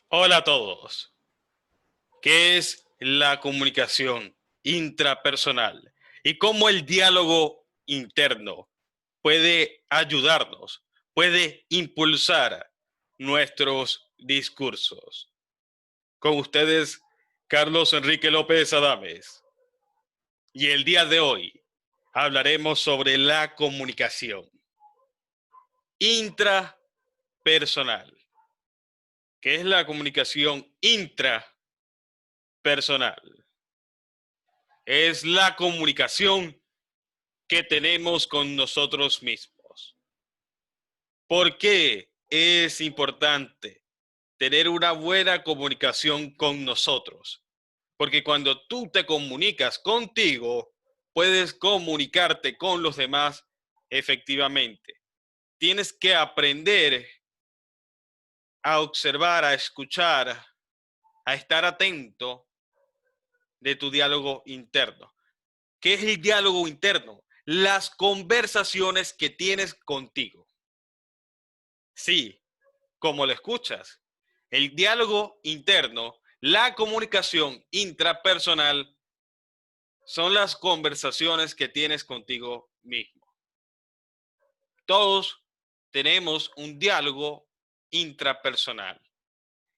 Hola a todos. ¿Qué es la comunicación intrapersonal? Y cómo el diálogo interno puede ayudarnos, puede impulsar nuestros discursos. Con ustedes, Carlos Enrique López Adames. Y el día de hoy hablaremos sobre la comunicación intrapersonal. ¿Qué es la comunicación intrapersonal? Es la comunicación que tenemos con nosotros mismos. ¿Por qué es importante tener una buena comunicación con nosotros? Porque cuando tú te comunicas contigo, puedes comunicarte con los demás efectivamente. Tienes que aprender a observar, a escuchar, a estar atento de tu diálogo interno. ¿Qué es el diálogo interno? Las conversaciones que tienes contigo. Sí, como lo escuchas. El diálogo interno, la comunicación intrapersonal son las conversaciones que tienes contigo mismo. Todos tenemos un diálogo intrapersonal.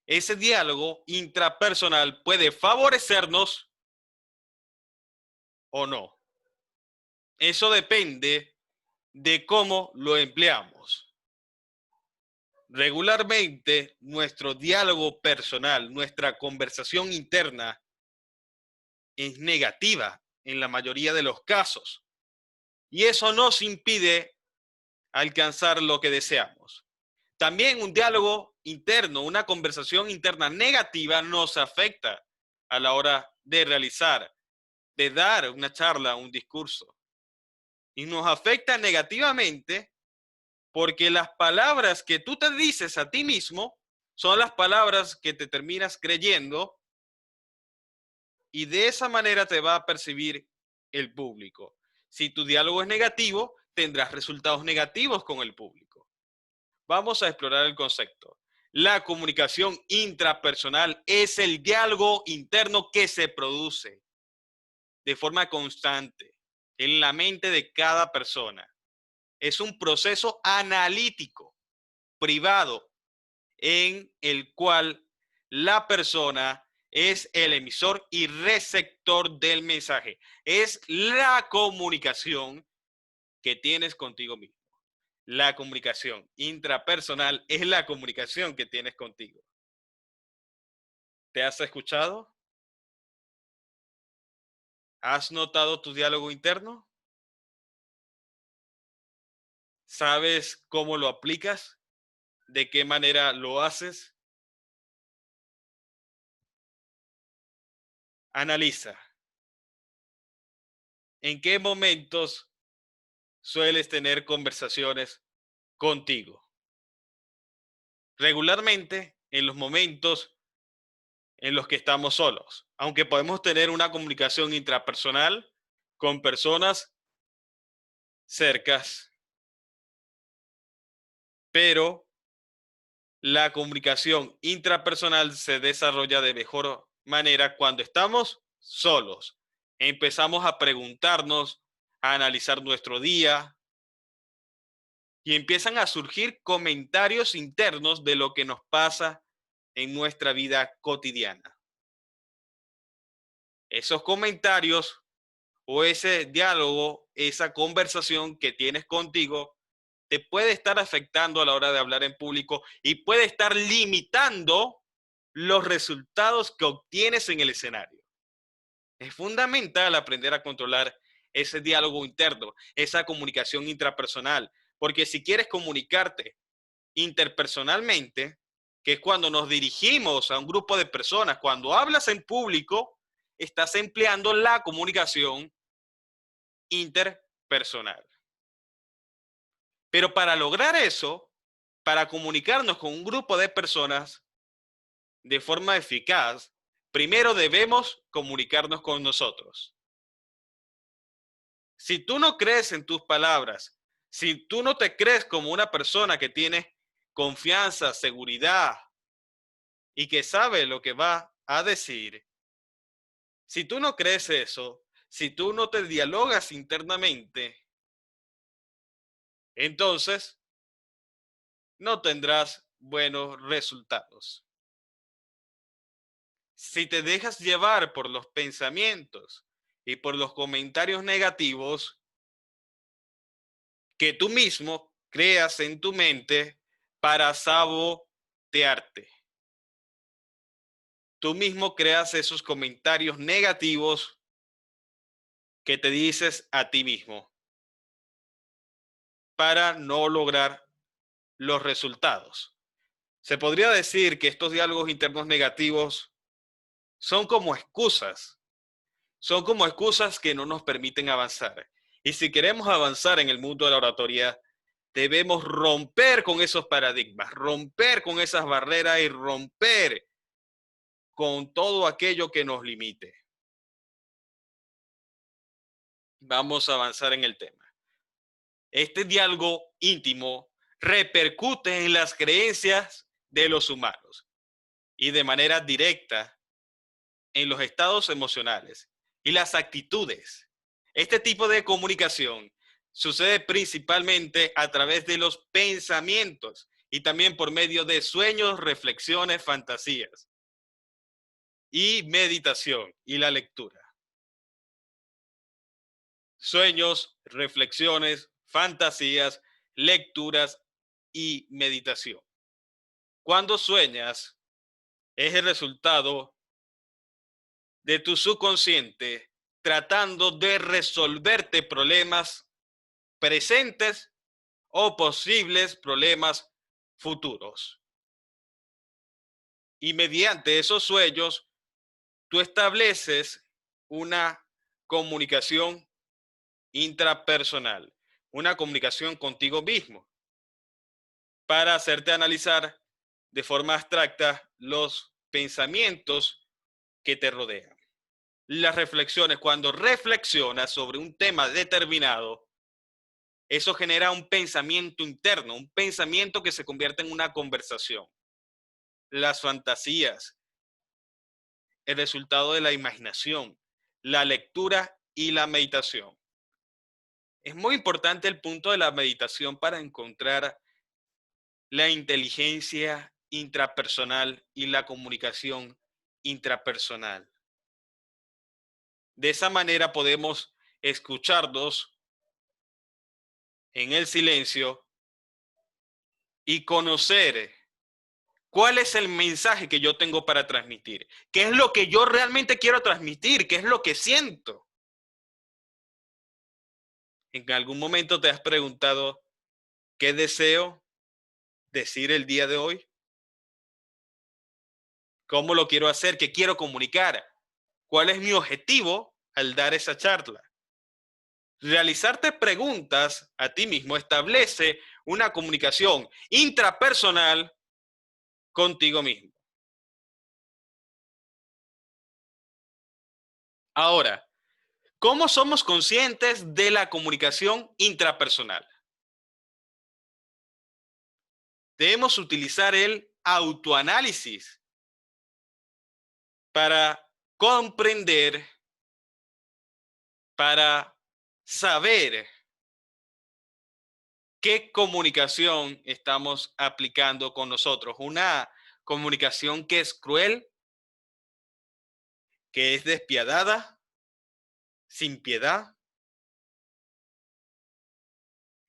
Ese diálogo intrapersonal puede favorecernos o no. Eso depende de cómo lo empleamos. Regularmente, nuestro diálogo personal, nuestra conversación interna es negativa en la mayoría de los casos. Y eso nos impide alcanzar lo que deseamos. También un diálogo interno, una conversación interna negativa nos afecta a la hora de realizar, de dar una charla, un discurso. Y nos afecta negativamente porque las palabras que tú te dices a ti mismo son las palabras que te terminas creyendo y de esa manera te va a percibir el público. Si tu diálogo es negativo, tendrás resultados negativos con el público. Vamos a explorar el concepto. La comunicación intrapersonal es el diálogo interno que se produce de forma constante en la mente de cada persona. Es un proceso analítico, privado, en el cual la persona es el emisor y receptor del mensaje. Es la comunicación que tienes contigo mismo. La comunicación intrapersonal es la comunicación que tienes contigo. ¿Te has escuchado? ¿Has notado tu diálogo interno? ¿Sabes cómo lo aplicas? ¿De qué manera lo haces? Analiza. ¿En qué momentos sueles tener conversaciones contigo? Regularmente en los momentos en los que estamos solos, aunque podemos tener una comunicación intrapersonal con personas cercas, pero la comunicación intrapersonal se desarrolla de mejor manera cuando estamos solos. Empezamos a preguntarnos, a analizar nuestro día y empiezan a surgir comentarios internos de lo que nos pasa en nuestra vida cotidiana. Esos comentarios o ese diálogo, esa conversación que tienes contigo, te puede estar afectando a la hora de hablar en público y puede estar limitando los resultados que obtienes en el escenario. Es fundamental aprender a controlar ese diálogo interno, esa comunicación intrapersonal, porque si quieres comunicarte interpersonalmente, que es cuando nos dirigimos a un grupo de personas, cuando hablas en público, estás empleando la comunicación interpersonal. Pero para lograr eso, para comunicarnos con un grupo de personas de forma eficaz, primero debemos comunicarnos con nosotros. Si tú no crees en tus palabras, si tú no te crees como una persona que tiene confianza, seguridad y que sabe lo que va a decir, si tú no crees eso, si tú no te dialogas internamente, entonces no tendrás buenos resultados. Si te dejas llevar por los pensamientos y por los comentarios negativos que tú mismo creas en tu mente para sabotearte, tú mismo creas esos comentarios negativos que te dices a ti mismo para no lograr los resultados. Se podría decir que estos diálogos internos negativos son como excusas, son como excusas que no nos permiten avanzar. Y si queremos avanzar en el mundo de la oratoria, debemos romper con esos paradigmas, romper con esas barreras y romper con todo aquello que nos limite. Vamos a avanzar en el tema. Este diálogo íntimo repercute en las creencias de los humanos y de manera directa en los estados emocionales y las actitudes. Este tipo de comunicación sucede principalmente a través de los pensamientos y también por medio de sueños, reflexiones, fantasías y meditación y la lectura. Sueños, reflexiones, fantasías, lecturas y meditación. Cuando sueñas, es el resultado de tu subconsciente tratando de resolverte problemas presentes o posibles problemas futuros. Y mediante esos sueños, tú estableces una comunicación intrapersonal, una comunicación contigo mismo, para hacerte analizar de forma abstracta los pensamientos que te rodean. Las reflexiones, cuando reflexionas sobre un tema determinado, eso genera un pensamiento interno, un pensamiento que se convierte en una conversación. Las fantasías, el resultado de la imaginación, la lectura y la meditación. Es muy importante el punto de la meditación para encontrar la inteligencia intrapersonal y la comunicación intrapersonal. De esa manera podemos escucharnos en el silencio y conocer cuál es el mensaje que yo tengo para transmitir, qué es lo que yo realmente quiero transmitir, qué es lo que siento. ¿En algún momento te has preguntado qué deseo decir el día de hoy? ¿Cómo lo quiero hacer? ¿Qué quiero comunicar? ¿Cuál es mi objetivo al dar esa charla? Realizarte preguntas a ti mismo establece una comunicación intrapersonal contigo mismo. Ahora, ¿cómo somos conscientes de la comunicación intrapersonal? Debemos utilizar el autoanálisis para comprender, para saber qué comunicación estamos aplicando con nosotros. Una comunicación que es cruel, que es despiadada, sin piedad.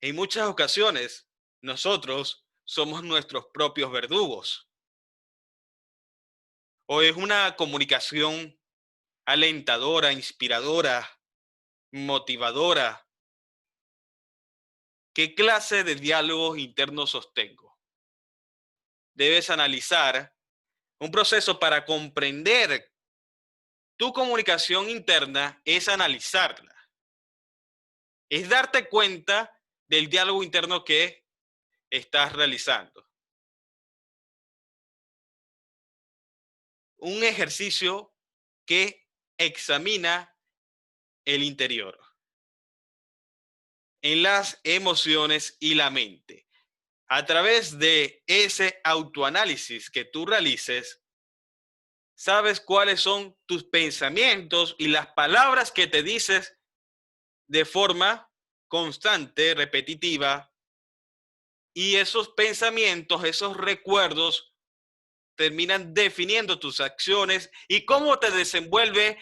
En muchas ocasiones, nosotros somos nuestros propios verdugos. O es una comunicación alentadora, inspiradora, motivadora. ¿Qué clase de diálogos internos sostengo? Debes analizar un proceso para comprender tu comunicación interna, es analizarla, es darte cuenta del diálogo interno que estás realizando. Un ejercicio que examina el interior, en las emociones y la mente. A través de ese autoanálisis que tú realices, sabes cuáles son tus pensamientos y las palabras que te dices de forma constante, repetitiva, y esos pensamientos, esos recuerdos terminan definiendo tus acciones y cómo te desenvuelve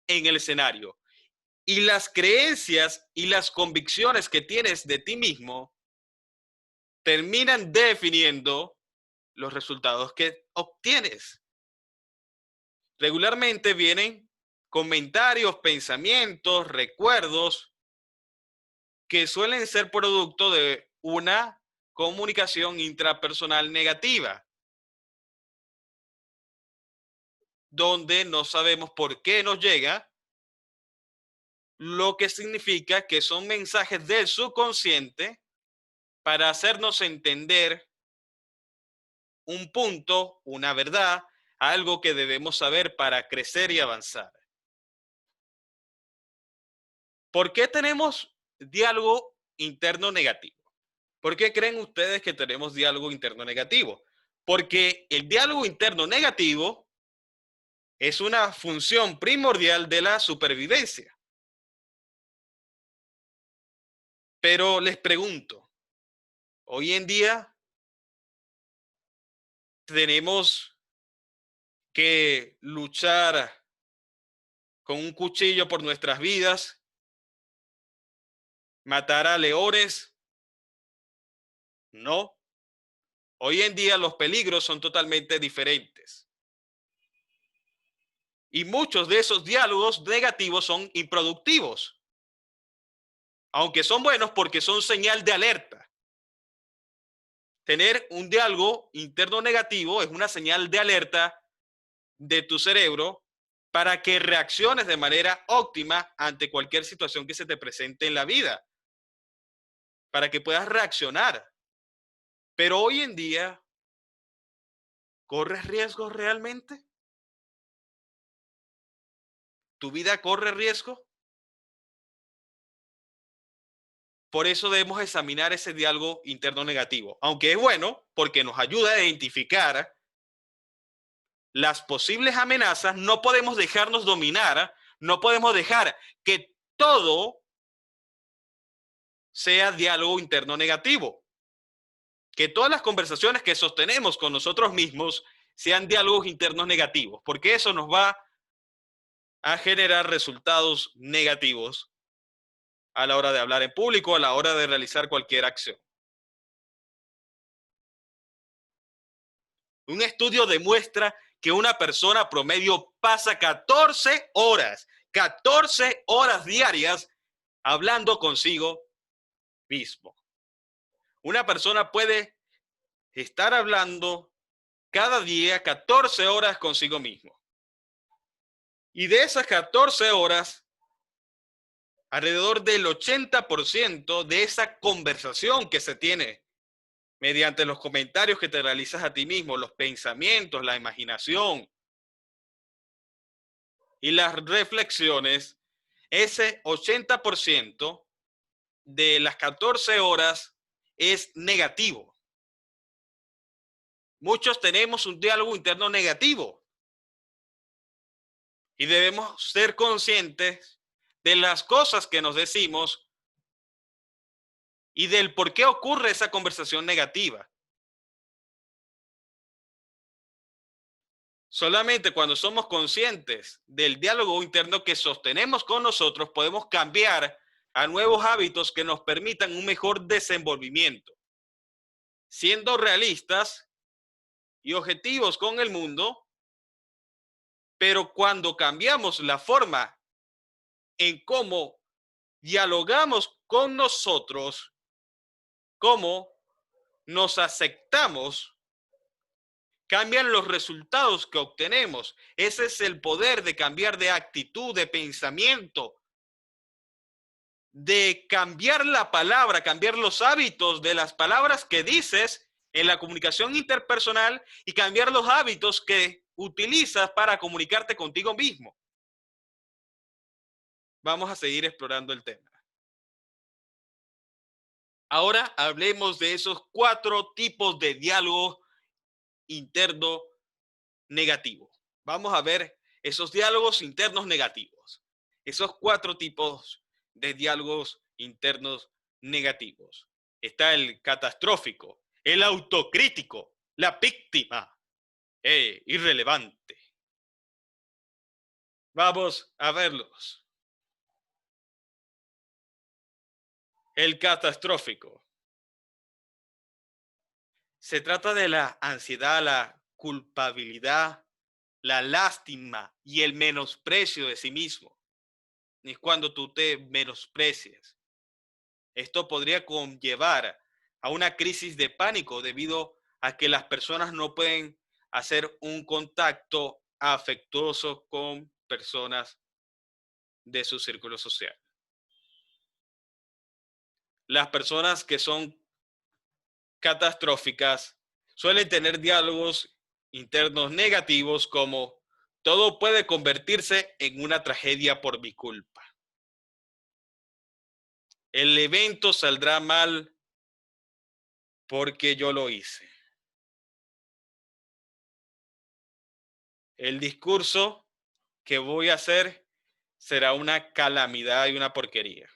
en el escenario. Y las creencias y las convicciones que tienes de ti mismo terminan definiendo los resultados que obtienes. Regularmente vienen comentarios, pensamientos, recuerdos que suelen ser producto de una comunicación intrapersonal negativa, donde no sabemos por qué nos llega, lo que significa que son mensajes del subconsciente para hacernos entender un punto, una verdad, algo que debemos saber para crecer y avanzar. ¿Por qué tenemos diálogo interno negativo? ¿Por qué creen ustedes que tenemos diálogo interno negativo? Porque el diálogo interno negativo es una función primordial de la supervivencia. Pero les pregunto, hoy en día tenemos que luchar con un cuchillo por nuestras vidas, matar a leones. No, hoy en día los peligros son totalmente diferentes. Y muchos de esos diálogos negativos son improductivos, aunque son buenos porque son señal de alerta. Tener un diálogo interno negativo es una señal de alerta de tu cerebro para que reacciones de manera óptima ante cualquier situación que se te presente en la vida, para que puedas reaccionar. Pero hoy en día, ¿corres riesgos realmente? ¿Tu vida corre riesgo? Por eso debemos examinar ese diálogo interno negativo, aunque es bueno porque nos ayuda a identificar las posibles amenazas. No podemos dejarnos dominar, no podemos dejar que todo sea diálogo interno negativo, que todas las conversaciones que sostenemos con nosotros mismos sean diálogos internos negativos, porque eso nos va a generar resultados negativos a la hora de hablar en público, a la hora de realizar cualquier acción. Un estudio demuestra que una persona promedio pasa 14 horas diarias hablando consigo mismo. Una persona puede estar hablando cada día 14 horas consigo mismo. Y de esas 14 horas, alrededor del 80% de esa conversación que se tiene mediante los comentarios que te realizas a ti mismo, los pensamientos, la imaginación y las reflexiones, ese 80% de las 14 horas es negativo. Muchos tenemos un diálogo interno negativo y debemos ser conscientes de las cosas que nos decimos y del por qué ocurre esa conversación negativa. Solamente cuando somos conscientes del diálogo interno que sostenemos con nosotros, podemos cambiar a nuevos hábitos que nos permitan un mejor desenvolvimiento. Siendo realistas y objetivos con el mundo, pero cuando cambiamos la forma en cómo dialogamos con nosotros, cómo nos aceptamos, cambian los resultados que obtenemos. Ese es el poder de cambiar de actitud, de pensamiento, de cambiar la palabra, cambiar los hábitos de las palabras que dices en la comunicación interpersonal y cambiar los hábitos que utilizas para comunicarte contigo mismo. Vamos a seguir explorando el tema. Ahora hablemos de esos 4 tipos de diálogo interno negativo. vamos a ver esos diálogos internos negativos. Esos 4 tipos de diálogos internos negativos. Está el catastrófico, el autocrítico, la víctima, irrelevante. Vamos a verlos. El catastrófico. Se trata de la ansiedad, la culpabilidad, la lástima y el menosprecio de sí mismo. Es cuando tú te menosprecias. Esto podría conllevar a una crisis de pánico debido a que las personas no pueden hacer un contacto afectuoso con personas de su círculo social. Las personas que son catastróficas suelen tener diálogos internos negativos como todo puede convertirse en una tragedia por mi culpa. El evento saldrá mal porque yo lo hice. El discurso que voy a hacer será una calamidad y una porquería.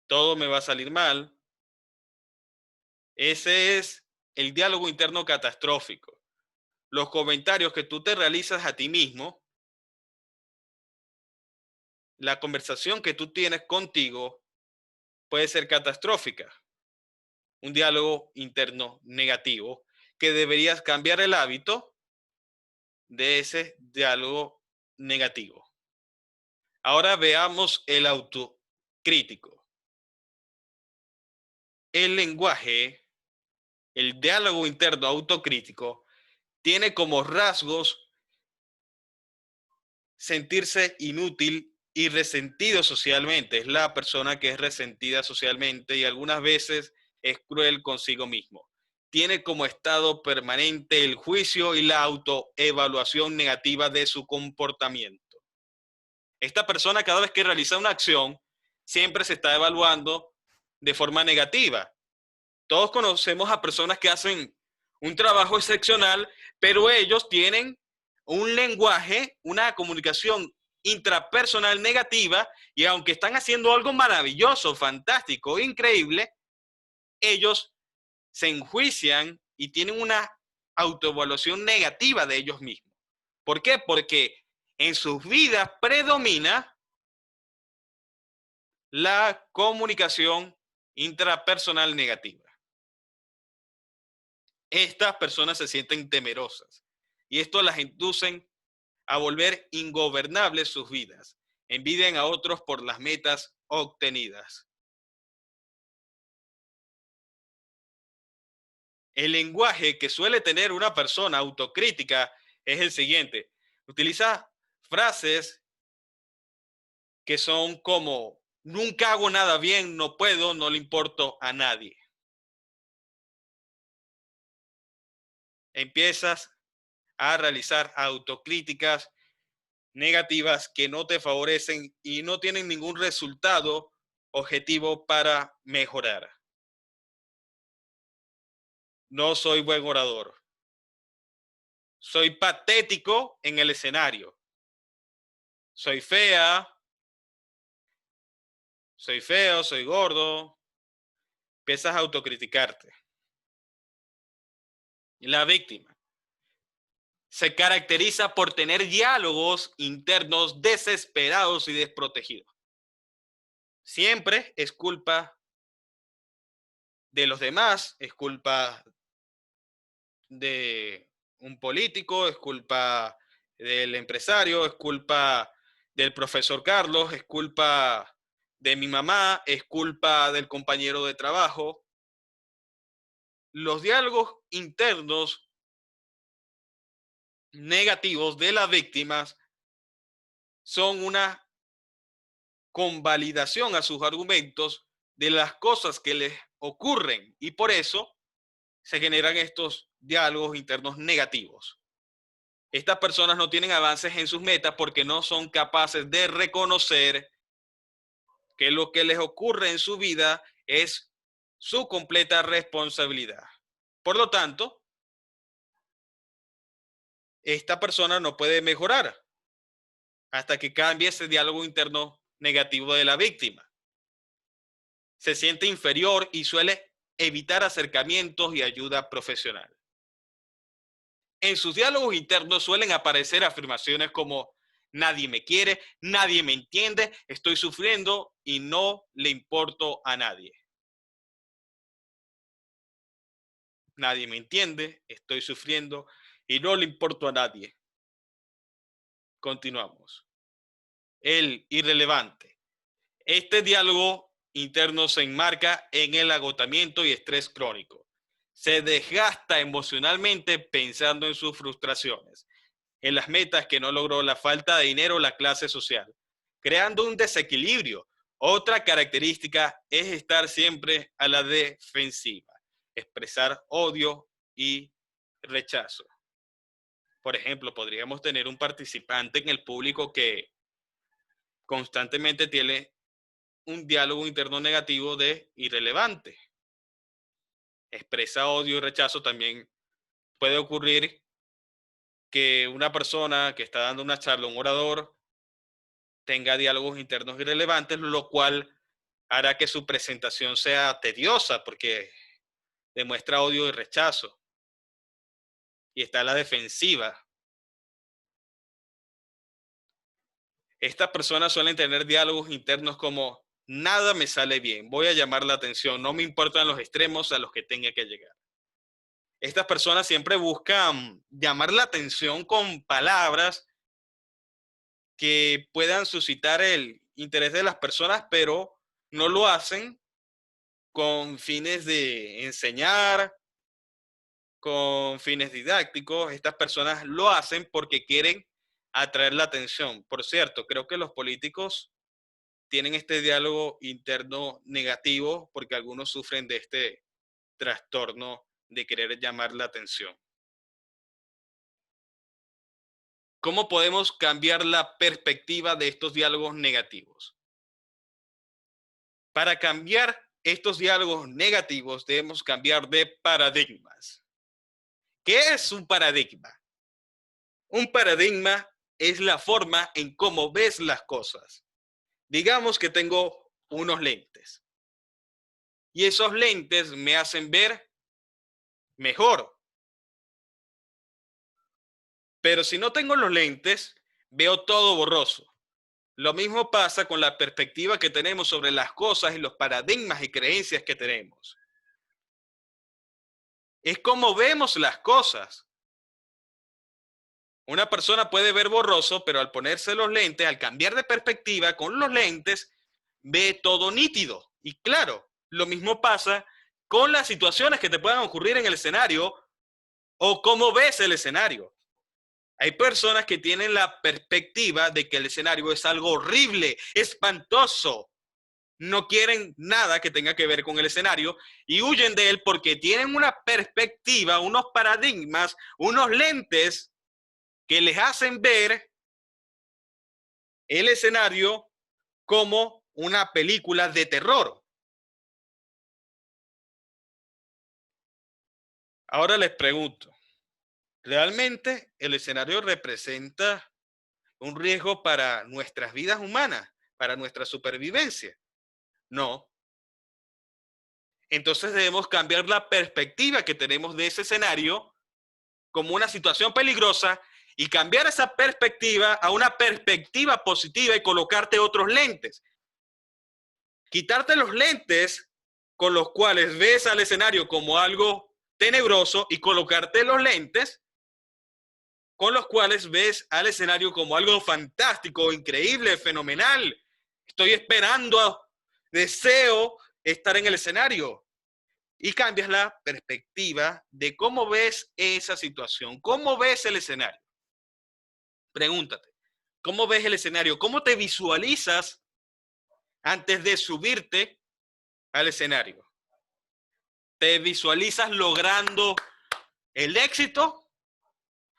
Todo me va a salir mal. Ese es el diálogo interno catastrófico. Los comentarios que tú te realizas a ti mismo, la conversación que tú tienes contigo puede ser catastrófica. Un diálogo interno negativo que deberías cambiar el hábito de ese diálogo negativo. Ahora veamos el autocrítico. El lenguaje, el diálogo interno autocrítico, tiene como rasgos sentirse inútil y resentido socialmente. Es la persona que es resentida socialmente y algunas veces es cruel consigo mismo. Tiene como estado permanente el juicio y la autoevaluación negativa de su comportamiento. Esta persona cada vez que realiza una acción siempre se está evaluando de forma negativa. Todos conocemos a personas que hacen un trabajo excepcional, pero ellos tienen un lenguaje, una comunicación intrapersonal negativa, y aunque están haciendo algo maravilloso, fantástico, increíble, ellos se enjuician y tienen una autoevaluación negativa de ellos mismos. ¿Por qué? Porque en sus vidas predomina la comunicación intrapersonal negativa. Estas personas se sienten temerosas y esto las inducen a volver ingobernables sus vidas. Envidian a otros por las metas obtenidas. El lenguaje que suele tener una persona autocrítica es el siguiente. Utiliza frases que son como, nunca hago nada bien, no puedo, no le importo a nadie. Empiezas a realizar autocríticas negativas que no te favorecen y no tienen ningún resultado objetivo para mejorar. No soy buen orador. Soy patético en el escenario. Soy fea. Soy feo, soy gordo. Empiezas a autocriticarte. La víctima se caracteriza por tener diálogos internos desesperados y desprotegidos. Siempre es culpa de los demás, es culpa de un político, es culpa del empresario, es culpa del profesor Carlos, es culpa de mi mamá, es culpa del compañero de trabajo. Los diálogos internos negativos de las víctimas son una convalidación a sus argumentos de las cosas que les ocurren y por eso se generan estos diálogos internos negativos. Estas personas no tienen avances en sus metas porque no son capaces de reconocer que lo que les ocurre en su vida es su completa responsabilidad. Por lo tanto, esta persona no puede mejorar hasta que cambie ese diálogo interno negativo de la víctima. Se siente inferior y suele evitar acercamientos y ayuda profesional. En sus diálogos internos suelen aparecer afirmaciones como nadie me quiere, nadie me entiende, estoy sufriendo y no le importo a nadie. Nadie me entiende, estoy sufriendo y no le importo a nadie. Continuamos. El irrelevante. Este diálogo interno se enmarca en el agotamiento y estrés crónico. Se desgasta emocionalmente pensando en sus frustraciones, en las metas que no logró, la falta de dinero o la clase social, creando un desequilibrio. Otra característica es estar siempre a la defensiva, expresar odio y rechazo. Por ejemplo, podríamos tener un participante en el público que constantemente tiene un diálogo interno negativo de irrelevante. Expresa odio y rechazo. También puede ocurrir que una persona que está dando una charla, un orador, tenga diálogos internos irrelevantes, lo cual hará que su presentación sea tediosa porque demuestra odio y rechazo y está a la defensiva. Estas personas suelen tener diálogos internos como nada me sale bien, voy a llamar la atención, no me importan los extremos a los que tenga que llegar. Estas personas siempre buscan llamar la atención con palabras que puedan suscitar el interés de las personas, pero no lo hacen con fines de enseñar, con fines didácticos. Estas personas lo hacen porque quieren atraer la atención. Por cierto, creo que los políticos tienen este diálogo interno negativo porque algunos sufren de este trastorno de querer llamar la atención. ¿Cómo podemos cambiar la perspectiva de estos diálogos negativos? Para cambiar estos diálogos negativos debemos cambiar de paradigmas. ¿Qué es un paradigma? Un paradigma es la forma en cómo ves las cosas. Digamos que tengo unos lentes y esos lentes me hacen ver mejor. Pero si no tengo los lentes, veo todo borroso. Lo mismo pasa con la perspectiva que tenemos sobre las cosas y los paradigmas y creencias que tenemos. Es como vemos las cosas. Una persona puede ver borroso, pero al ponerse los lentes, al cambiar de perspectiva con los lentes, ve todo nítido. Y claro, lo mismo pasa con las situaciones que te puedan ocurrir en el escenario o cómo ves el escenario. Hay personas que tienen la perspectiva de que el escenario es algo horrible, espantoso. No quieren nada que tenga que ver con el escenario y huyen de él porque tienen una perspectiva, unos paradigmas, unos lentes que les hacen ver el escenario como una película de terror. Ahora les pregunto, ¿realmente el escenario representa un riesgo para nuestras vidas humanas, para nuestra supervivencia? No. Entonces debemos cambiar la perspectiva que tenemos de ese escenario como una situación peligrosa y cambiar esa perspectiva a una perspectiva positiva y colocarte otros lentes. Quitarte los lentes con los cuales ves al escenario como algo tenebroso y colocarte los lentes con los cuales ves al escenario como algo fantástico, increíble, fenomenal. Estoy esperando, deseo estar en el escenario. Y cambias la perspectiva de cómo ves esa situación, cómo ves el escenario. Pregúntate, ¿cómo ves el escenario? ¿Cómo te visualizas antes de subirte al escenario? ¿Te visualizas logrando el éxito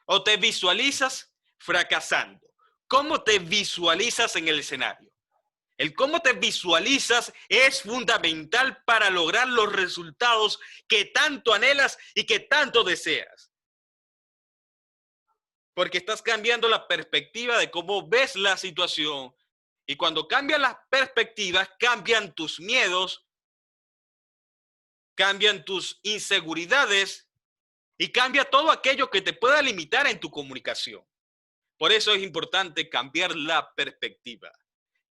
o te visualizas fracasando? ¿Cómo te visualizas en el escenario? El cómo te visualizas es fundamental para lograr los resultados que tanto anhelas y que tanto deseas. porque estás cambiando la perspectiva de cómo ves la situación. Y cuando cambian las perspectivas, cambian tus miedos, cambian tus inseguridades y cambia todo aquello que te pueda limitar en tu comunicación. Por eso es importante cambiar la perspectiva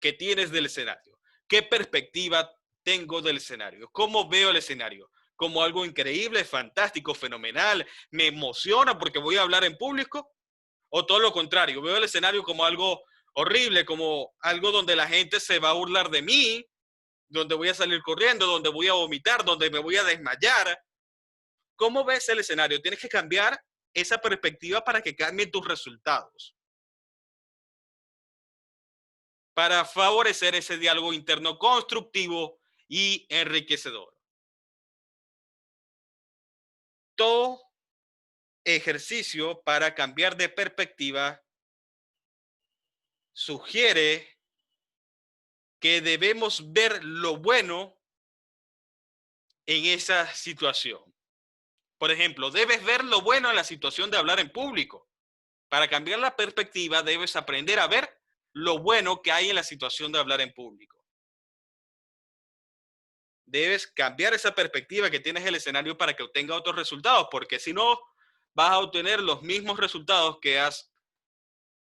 que tienes del escenario. ¿Qué perspectiva tengo del escenario? ¿Cómo veo el escenario? ¿Como algo increíble, fantástico, fenomenal? ¿Me emociona porque voy a hablar en público? ¿O todo lo contrario? ¿Veo el escenario como algo horrible, como algo donde la gente se va a burlar de mí, donde voy a salir corriendo, donde voy a vomitar, donde me voy a desmayar? ¿Cómo ves el escenario? Tienes que cambiar esa perspectiva para que cambien tus resultados, para favorecer ese diálogo interno constructivo y enriquecedor. Todo ejercicio para cambiar de perspectiva sugiere que debemos ver lo bueno en esa situación. Por ejemplo, debes ver lo bueno en la situación de hablar en público. Para cambiar la perspectiva, debes aprender a ver lo bueno que hay en la situación de hablar en público. Debes cambiar esa perspectiva que tienes el escenario para que obtenga otros resultados, porque si no, vas a obtener los mismos resultados que has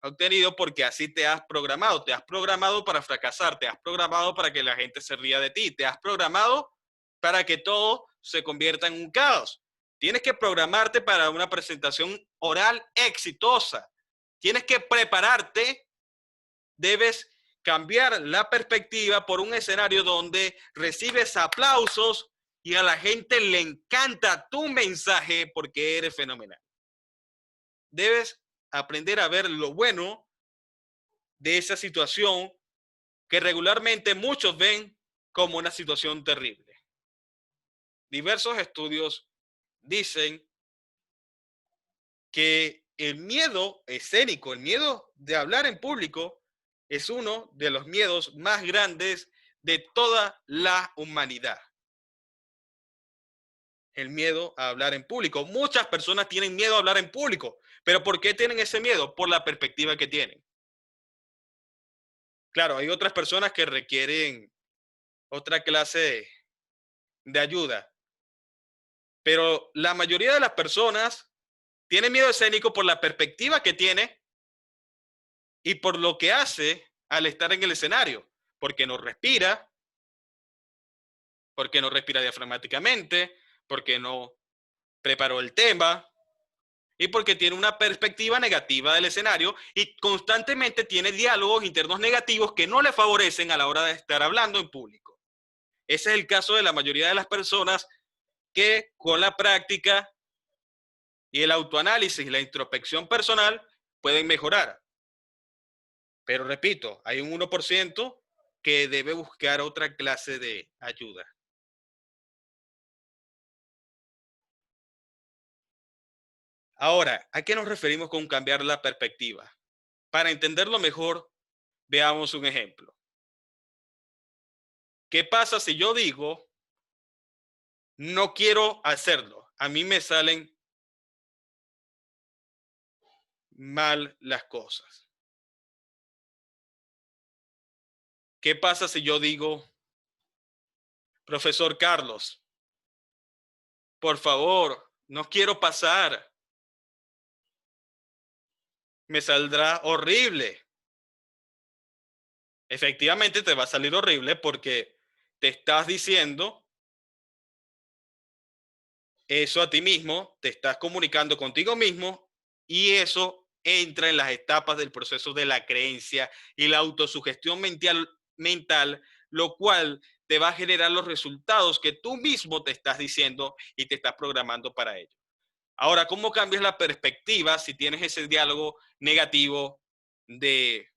obtenido porque así te has programado. Te has programado para fracasar, te has programado para que la gente se ría de ti, te has programado para que todo se convierta en un caos. Tienes que programarte para una presentación oral exitosa. Tienes que prepararte, debes cambiar la perspectiva por un escenario donde recibes aplausos y a la gente le encanta tu mensaje porque eres fenomenal. Debes aprender a ver lo bueno de esa situación que regularmente muchos ven como una situación terrible. Diversos estudios dicen que el miedo escénico, el miedo de hablar en público, es uno de los miedos más grandes de toda la humanidad. El miedo a hablar en público. Muchas personas tienen miedo a hablar en público, pero ¿por qué tienen ese miedo? Por la perspectiva que tienen. Claro, hay otras personas que requieren otra clase de ayuda, pero la mayoría de las personas tienen miedo escénico por la perspectiva que tiene y por lo que hace al estar en el escenario, porque no respira, diafragmáticamente, porque no preparó el tema y porque tiene una perspectiva negativa del escenario y constantemente tiene diálogos internos negativos que no le favorecen a la hora de estar hablando en público. Ese es el caso de la mayoría de las personas que con la práctica y el autoanálisis y la introspección personal pueden mejorar. Pero repito, hay un 1% que debe buscar otra clase de ayuda. Ahora, ¿a qué nos referimos con cambiar la perspectiva? Para entenderlo mejor, veamos un ejemplo. ¿Qué pasa si yo digo, no quiero hacerlo? A mí me salen mal las cosas. ¿Qué pasa si yo digo, profesor Carlos, por favor, no quiero pasar? Me saldrá horrible. Efectivamente te va a salir horrible porque te estás diciendo eso a ti mismo, te estás comunicando contigo mismo y eso entra en las etapas del proceso de la creencia y la autosugestión mental, lo cual te va a generar los resultados que tú mismo te estás diciendo y te estás programando para ello. Ahora, ¿cómo cambias la perspectiva si tienes ese diálogo negativo de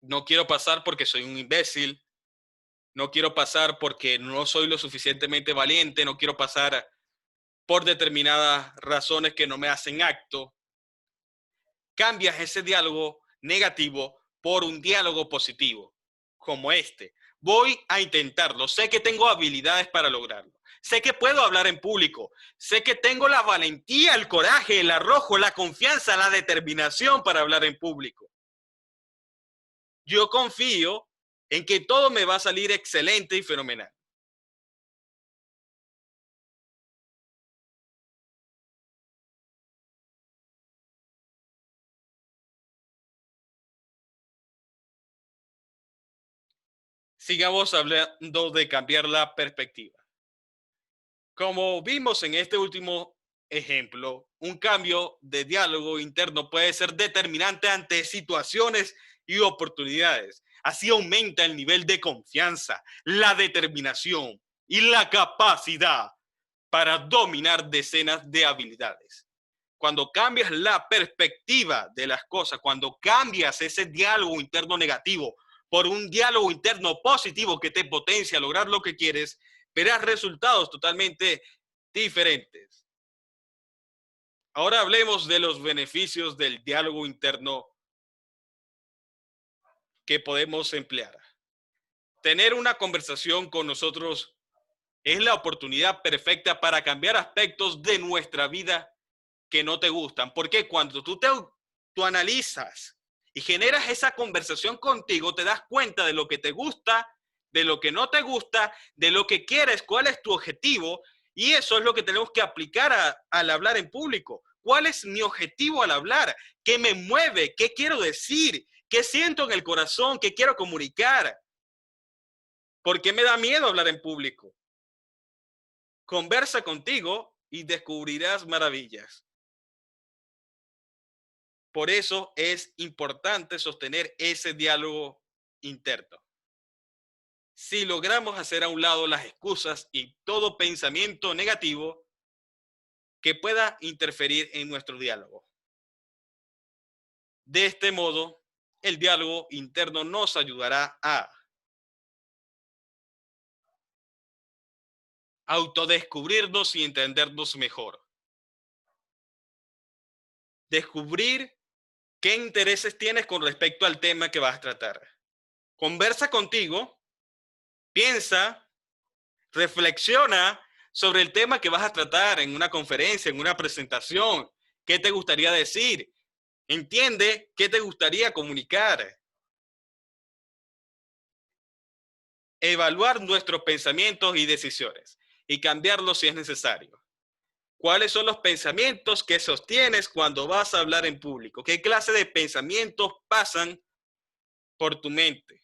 no quiero pasar porque soy un imbécil, no quiero pasar porque no soy lo suficientemente valiente, no quiero pasar por determinadas razones que no me hacen acto? Cambias ese diálogo negativo por un diálogo positivo, como este. Voy a intentarlo. Sé que tengo habilidades para lograrlo. Sé que puedo hablar en público. Sé que tengo la valentía, el coraje, el arrojo, la confianza, la determinación para hablar en público. Yo confío en que todo me va a salir excelente y fenomenal. Sigamos hablando de cambiar la perspectiva. Como vimos en este último ejemplo, un cambio de diálogo interno puede ser determinante ante situaciones y oportunidades. Así aumenta el nivel de confianza, la determinación y la capacidad para dominar decenas de habilidades. Cuando cambias la perspectiva de las cosas, cuando cambias ese diálogo interno negativo por un diálogo interno positivo que te potencia a lograr lo que quieres, verás resultados totalmente diferentes. Ahora hablemos de los beneficios del diálogo interno que podemos emplear. Tener una conversación con nosotros es la oportunidad perfecta para cambiar aspectos de nuestra vida que no te gustan. Porque cuando tú analizas y generas esa conversación contigo, te das cuenta de lo que te gusta, de lo que no te gusta, de lo que quieres, cuál es tu objetivo. Y eso es lo que tenemos que aplicar al hablar en público. ¿Cuál es mi objetivo al hablar? ¿Qué me mueve? ¿Qué quiero decir? ¿Qué siento en el corazón? ¿Qué quiero comunicar? ¿Por qué me da miedo hablar en público? Conversa contigo y descubrirás maravillas. Por eso es importante sostener ese diálogo interno. Si logramos hacer a un lado las excusas y todo pensamiento negativo que pueda interferir en nuestro diálogo. De este modo, el diálogo interno nos ayudará a autodescubrirnos y entendernos mejor. Descubrir qué intereses tienes con respecto al tema que vas a tratar. Conversa contigo, piensa, reflexiona sobre el tema que vas a tratar en una conferencia, en una presentación. ¿Qué te gustaría decir? Entiende qué te gustaría comunicar. Evaluar nuestros pensamientos y decisiones y cambiarlos si es necesario. ¿Cuáles son los pensamientos que sostienes cuando vas a hablar en público? ¿Qué clase de pensamientos pasan por tu mente?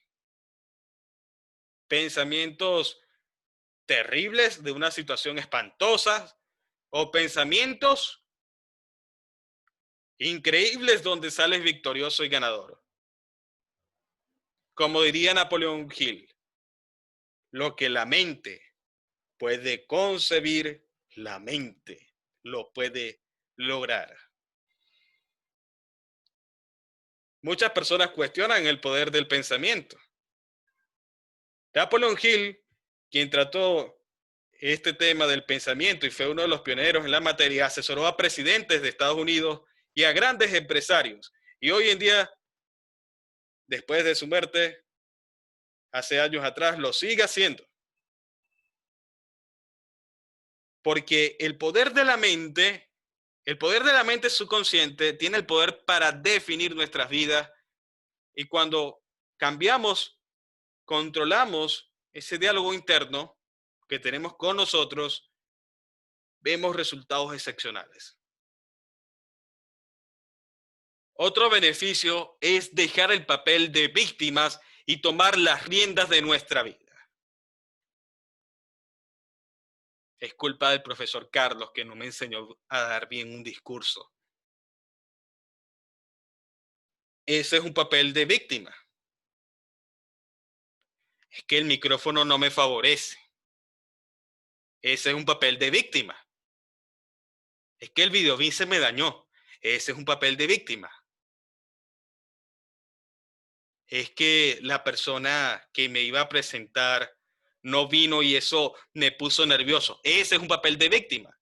¿Pensamientos terribles de una situación espantosa o pensamientos increíbles donde sales victorioso y ganador? Como diría Napoleón Hill, lo que la mente puede concebir, la mente lo puede lograr. Muchas personas cuestionan el poder del pensamiento. Napoleon Hill, quien trató este tema del pensamiento y fue uno de los pioneros en la materia, asesoró a presidentes de Estados Unidos y a grandes empresarios. Y hoy en día, después de su muerte, hace años atrás, lo sigue haciendo. Porque el poder de la mente subconsciente tiene el poder para definir nuestras vidas y cuando cambiamos, controlamos ese diálogo interno que tenemos con nosotros, vemos resultados excepcionales. Otro beneficio es dejar el papel de víctimas y tomar las riendas de nuestra vida. Es culpa del profesor Carlos que no me enseñó a dar bien un discurso. Ese es un papel de víctima. Es que el micrófono no me favorece. Ese es un papel de víctima. Es que el videobeam se me dañó. Ese es un papel de víctima. Es que la persona que me iba a presentar no vino y eso me puso nervioso. Ese es un papel de víctima.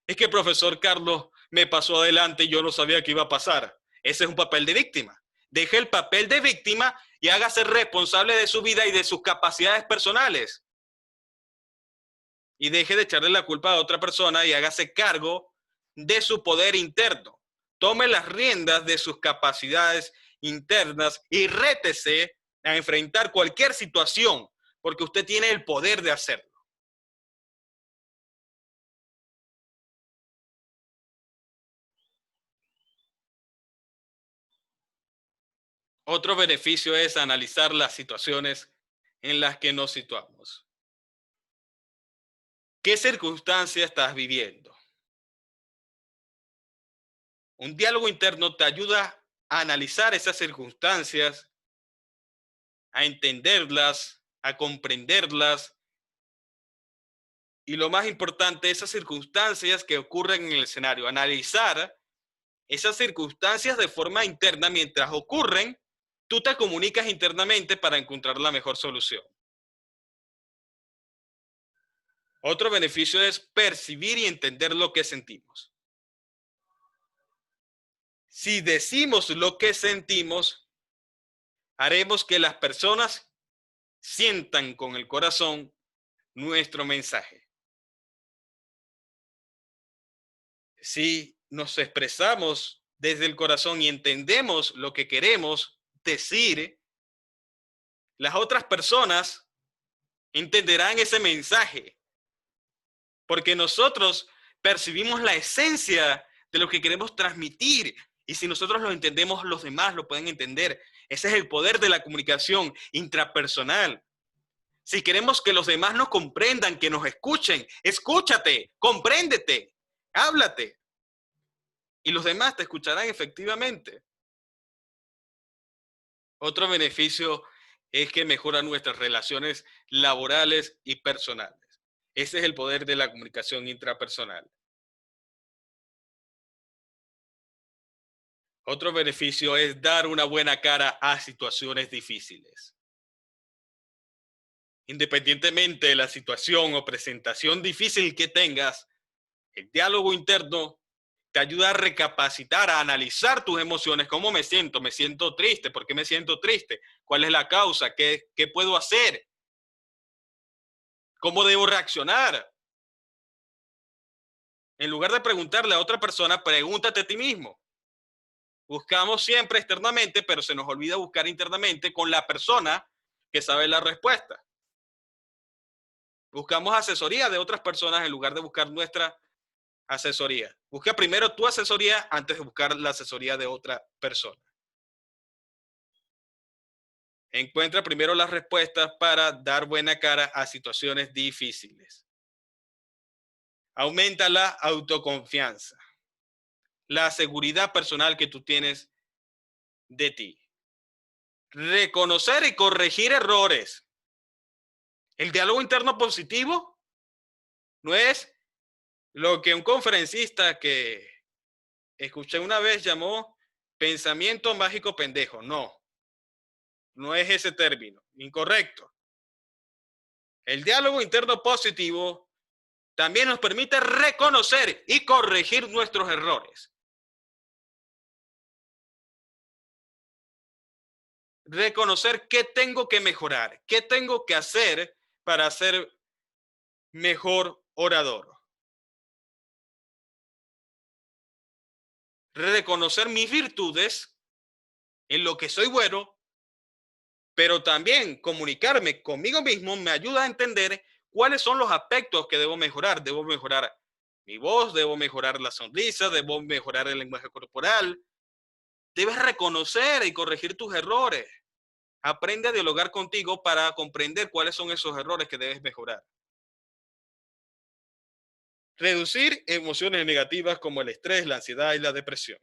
Es que el profesor Carlos me pasó adelante y yo no sabía qué iba a pasar. Ese es un papel de víctima. Deje el papel de víctima y hágase responsable de su vida y de sus capacidades personales. Y deje de echarle la culpa a otra persona y hágase cargo de su poder interno. Tome las riendas de sus capacidades internas y rétese a enfrentar cualquier situación, porque usted tiene el poder de hacerlo. Otro beneficio es analizar las situaciones en las que nos situamos. ¿Qué circunstancia estás viviendo? Un diálogo interno te ayuda a analizar esas circunstancias, a entenderlas, a comprenderlas y lo más importante, esas circunstancias que ocurren en el escenario. Analizar esas circunstancias de forma interna mientras ocurren, tú te comunicas internamente para encontrar la mejor solución. Otro beneficio es percibir y entender lo que sentimos. Si decimos lo que sentimos, haremos que las personas sientan con el corazón nuestro mensaje. Si nos expresamos desde el corazón y entendemos lo que queremos decir, las otras personas entenderán ese mensaje, porque nosotros percibimos la esencia de lo que queremos transmitir, y si nosotros lo entendemos, los demás lo pueden entender. Ese es el poder de la comunicación intrapersonal. Si queremos que los demás nos comprendan, que nos escuchen, escúchate, compréndete, háblate, y los demás te escucharán efectivamente. Otro beneficio es que mejora nuestras relaciones laborales y personales. Ese es el poder de la comunicación intrapersonal. Otro beneficio es dar una buena cara a situaciones difíciles. Independientemente de la situación o presentación difícil que tengas, el diálogo interno te ayuda a recapacitar, a analizar tus emociones. ¿Cómo me siento? ¿Me siento triste? ¿Por qué me siento triste? ¿Cuál es la causa? ¿Qué puedo hacer? ¿Cómo debo reaccionar? En lugar de preguntarle a otra persona, pregúntate a ti mismo. Buscamos siempre externamente, pero se nos olvida buscar internamente con la persona que sabe la respuesta. Buscamos asesoría de otras personas en lugar de buscar nuestra asesoría. Busca primero tu asesoría antes de buscar la asesoría de otra persona. Encuentra primero las respuestas para dar buena cara a situaciones difíciles. Aumenta la autoconfianza, la seguridad personal que tú tienes de ti. Reconocer y corregir errores. El diálogo interno positivo no es lo que un conferencista que escuché una vez llamó pensamiento mágico pendejo. No, no es ese término. Incorrecto. El diálogo interno positivo también nos permite reconocer y corregir nuestros errores. Reconocer qué tengo que mejorar, qué tengo que hacer para ser mejor orador. Reconocer mis virtudes, en lo que soy bueno, pero también comunicarme conmigo mismo me ayuda a entender cuáles son los aspectos que debo mejorar. Debo mejorar mi voz, debo mejorar la sonrisa, debo mejorar el lenguaje corporal. Debes reconocer y corregir tus errores. Aprende a dialogar contigo para comprender cuáles son esos errores que debes mejorar. Reducir emociones negativas como el estrés, la ansiedad y la depresión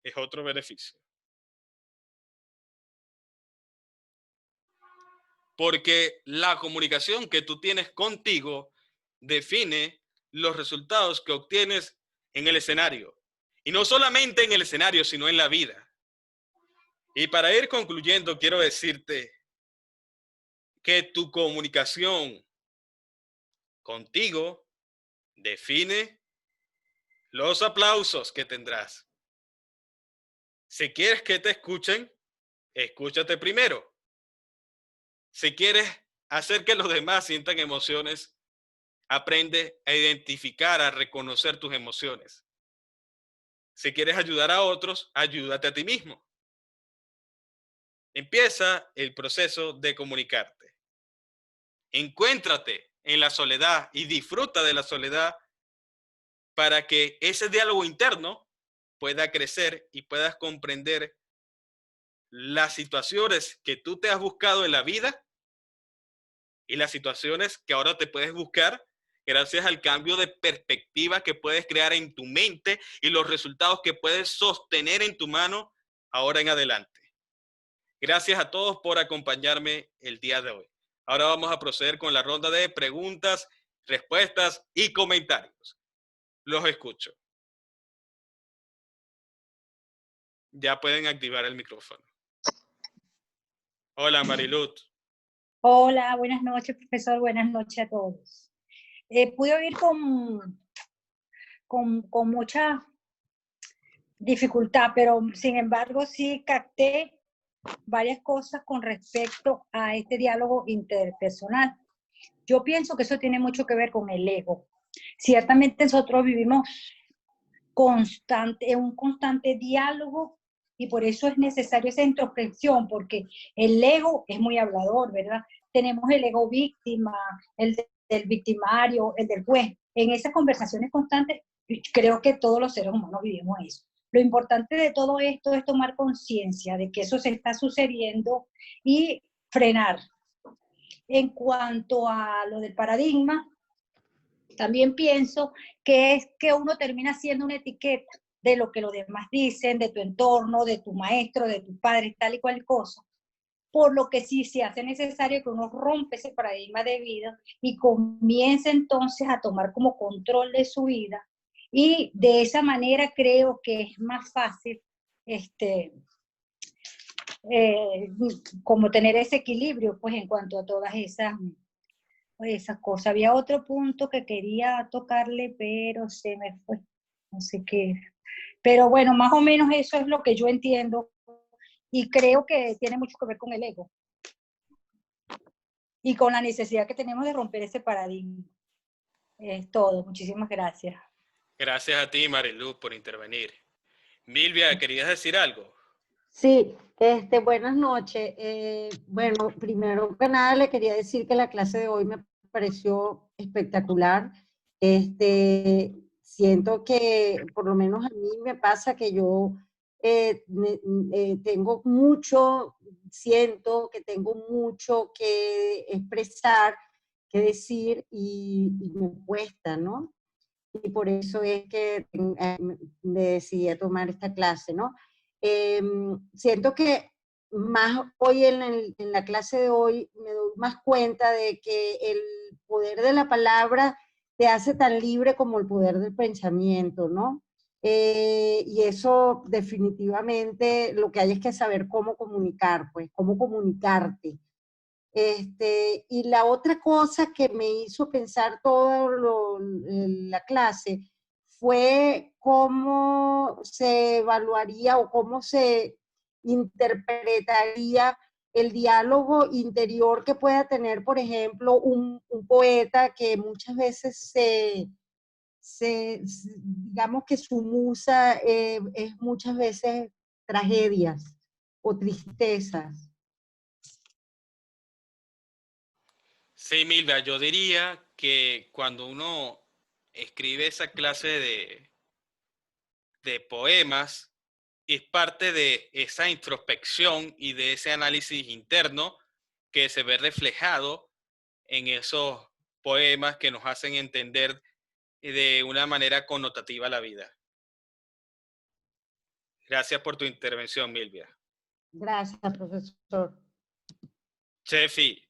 es otro beneficio. Porque la comunicación que tú tienes contigo define los resultados que obtienes en el escenario. Y no solamente en el escenario, sino en la vida. Y para ir concluyendo, quiero decirte que tu comunicación contigo define los aplausos que tendrás. Si quieres que te escuchen, escúchate primero. Si quieres hacer que los demás sientan emociones, aprende a identificar, a reconocer tus emociones. Si quieres ayudar a otros, ayúdate a ti mismo. Empieza el proceso de comunicarte. Encuéntrate en la soledad y disfruta de la soledad para que ese diálogo interno pueda crecer y puedas comprender las situaciones que tú te has buscado en la vida y las situaciones que ahora te puedes buscar gracias al cambio de perspectiva que puedes crear en tu mente y los resultados que puedes sostener en tu mano ahora en adelante. Gracias a todos por acompañarme el día de hoy. Ahora vamos a proceder con la ronda de preguntas, respuestas y comentarios. Los escucho. Ya pueden activar el micrófono. Hola, Marilut. Hola, buenas noches, profesor. Buenas noches a todos. Pude oír con mucha dificultad, pero sin embargo sí capté varias cosas con respecto a este diálogo interpersonal. Yo pienso que eso tiene mucho que ver con el ego. Ciertamente nosotros vivimos un constante diálogo y por eso es necesaria esa introspección, porque el ego es muy hablador, ¿verdad? Tenemos el ego víctima, del victimario, el del juez. En esas conversaciones constantes, creo que todos los seres humanos vivimos eso. Lo importante de todo esto es tomar conciencia de que eso se está sucediendo y frenar. En cuanto a lo del paradigma, también pienso que es que uno termina siendo una etiqueta de lo que los demás dicen, de tu entorno, de tu maestro, de tus padres, tal y cual cosa. Por lo que sí se hace necesario que uno rompe ese paradigma de vida y comience entonces a tomar como control de su vida. Y de esa manera creo que es más fácil como tener ese equilibrio pues en cuanto a todas esas cosas. Había otro punto que quería tocarle, pero se me fue, no sé qué. Pero bueno, más o menos eso es lo que yo entiendo y creo que tiene mucho que ver con el ego y con la necesidad que tenemos de romper ese paradigma. Es todo, muchísimas gracias. Gracias a ti, Marilu, por intervenir. Milvia, ¿querías decir algo? Sí, buenas noches. Bueno, primero que nada le quería decir que la clase de hoy me pareció espectacular. Siento que, por lo menos a mí me pasa que yo tengo mucho, siento que tengo mucho que expresar, que decir y me cuesta, ¿no? Y por eso es que me decidí a tomar esta clase, ¿no? Siento que más hoy en la clase de hoy me doy más cuenta de que el poder de la palabra te hace tan libre como el poder del pensamiento, ¿no? Y eso definitivamente lo que hay es que saber cómo comunicar, pues, cómo comunicarte. Y la otra cosa que me hizo pensar la clase fue cómo se evaluaría o cómo se interpretaría el diálogo interior que pueda tener, por ejemplo, un poeta que muchas veces digamos que su musa es muchas veces tragedias o tristezas. Sí, Milvia, yo diría que cuando uno escribe esa clase de poemas, es parte de esa introspección y de ese análisis interno que se ve reflejado en esos poemas que nos hacen entender de una manera connotativa la vida. Gracias por tu intervención, Milvia. Gracias, profesor. Chefi.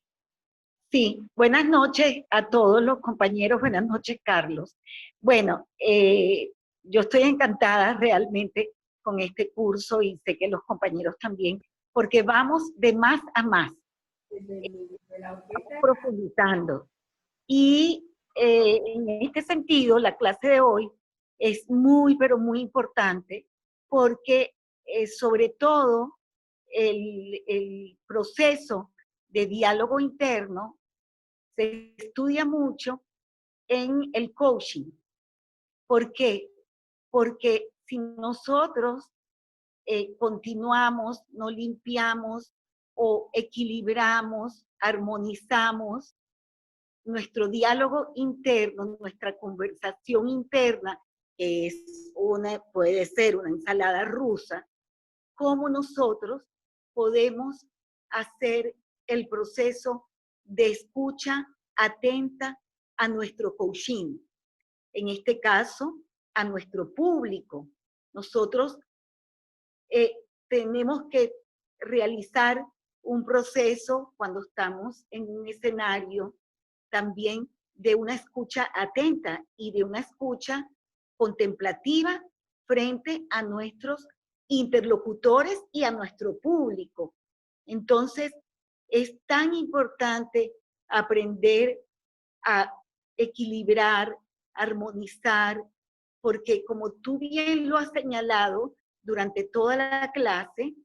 Sí, buenas noches a todos los compañeros, buenas noches, Carlos. Bueno, yo estoy encantada realmente con este curso y sé que los compañeros también, porque vamos de más a más, estamos profundizando. Y en este sentido, la clase de hoy es muy, pero muy importante, porque sobre todo el proceso de diálogo interno se estudia mucho en el coaching. ¿Por qué? Porque si nosotros continuamos, no limpiamos o equilibramos, armonizamos nuestro diálogo interno, nuestra conversación interna, que puede ser una ensalada rusa, cómo nosotros podemos hacer el proceso de escucha atenta a nuestro coaching. En este caso, a nuestro público. Nosotros tenemos que realizar un proceso cuando estamos en un escenario también de una escucha atenta y de una escucha contemplativa frente a nuestros interlocutores y a nuestro público. Entonces, es tan importante aprender a equilibrar, armonizar, porque como tú bien lo has señalado durante toda la clase,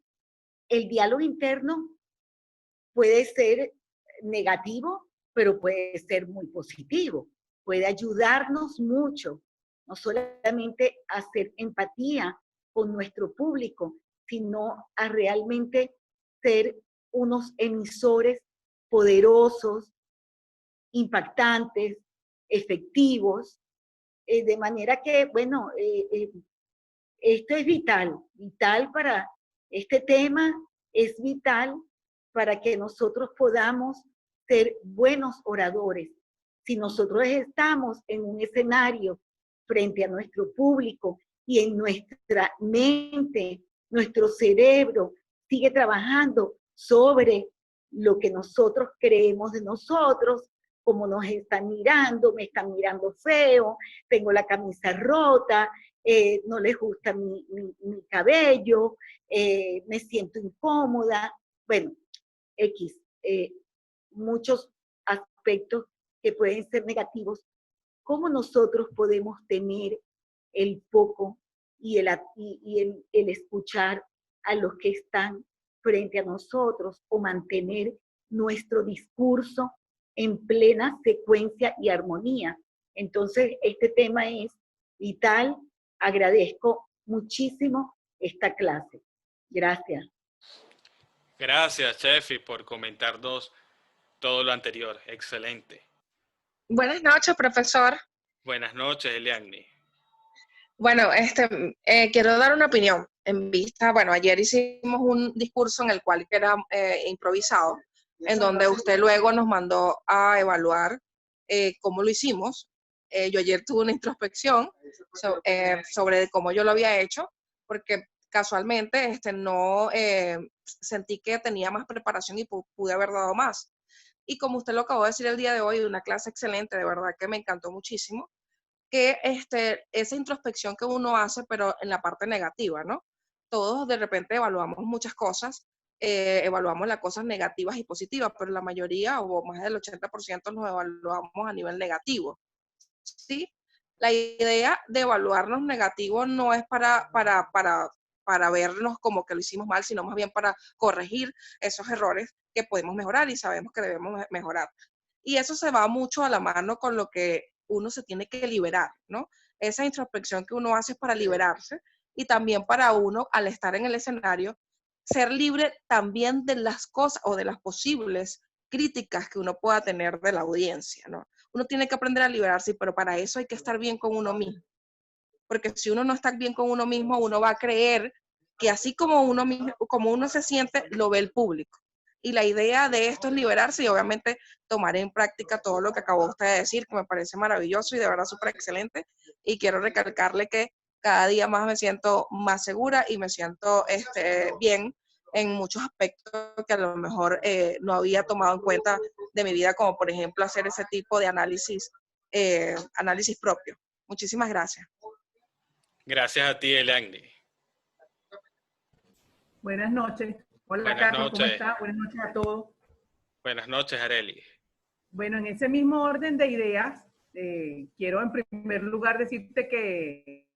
el diálogo interno puede ser negativo, pero puede ser muy positivo. Puede ayudarnos mucho, no solamente a hacer empatía con nuestro público, sino a realmente ser unos emisores poderosos, impactantes, efectivos, de manera que, bueno, esto es vital, vital para este tema, es vital para que nosotros podamos ser buenos oradores. Si nosotros estamos en un escenario frente a nuestro público y en nuestra mente, nuestro cerebro sigue trabajando sobre lo que nosotros creemos de nosotros, como nos están mirando, me están mirando feo, tengo la camisa rota, no les gusta mi cabello, me siento incómoda, bueno, X, muchos aspectos que pueden ser negativos. ¿Cómo nosotros podemos tener el foco y el escuchar a los que están frente a nosotros o mantener nuestro discurso en plena secuencia y armonía? Entonces, este tema es vital. Agradezco muchísimo esta clase. Gracias. Gracias, Chefi, por comentarnos todo lo anterior. Excelente. Buenas noches, profesor. Buenas noches, Eliani. Bueno, quiero dar una opinión en vista, bueno, ayer hicimos un discurso en el cual era improvisado, en donde usted luego nos mandó a evaluar cómo lo hicimos. Yo ayer tuve una introspección sobre cómo yo lo había hecho, porque casualmente no sentí que tenía más preparación y pude haber dado más. Y como usted lo acabó de decir el día de hoy, una clase excelente, de verdad que me encantó muchísimo, que esa introspección que uno hace, pero en la parte negativa, ¿no? Todos de repente evaluamos muchas cosas, evaluamos las cosas negativas y positivas, pero la mayoría, o más del 80%, nos evaluamos a nivel negativo, ¿sí? La idea de evaluarnos negativos no es para vernos como que lo hicimos mal, sino más bien para corregir esos errores que podemos mejorar y sabemos que debemos mejorar. Y eso se va mucho a la mano con lo que uno se tiene que liberar, ¿no? Esa introspección que uno hace para liberarse y también para uno, al estar en el escenario, ser libre también de las cosas o de las posibles críticas que uno pueda tener de la audiencia, ¿no? Uno tiene que aprender a liberarse, pero para eso hay que estar bien con uno mismo. Porque si uno no está bien con uno mismo, uno va a creer que así como uno se siente, lo ve el público. Y la idea de esto es liberarse y obviamente tomar en práctica todo lo que acabó usted de decir, que me parece maravilloso y de verdad súper excelente. Y quiero recalcarle que cada día más me siento más segura y me siento bien en muchos aspectos que a lo mejor no había tomado en cuenta de mi vida, como por ejemplo hacer ese tipo de análisis propio. Muchísimas gracias. Gracias a ti, Eliani. Buenas noches. Hola, Buenas Carlos, noches. ¿cómo está? Buenas noches a todos. Buenas noches, Arely. Bueno, en ese mismo orden de ideas, quiero en primer lugar decirte que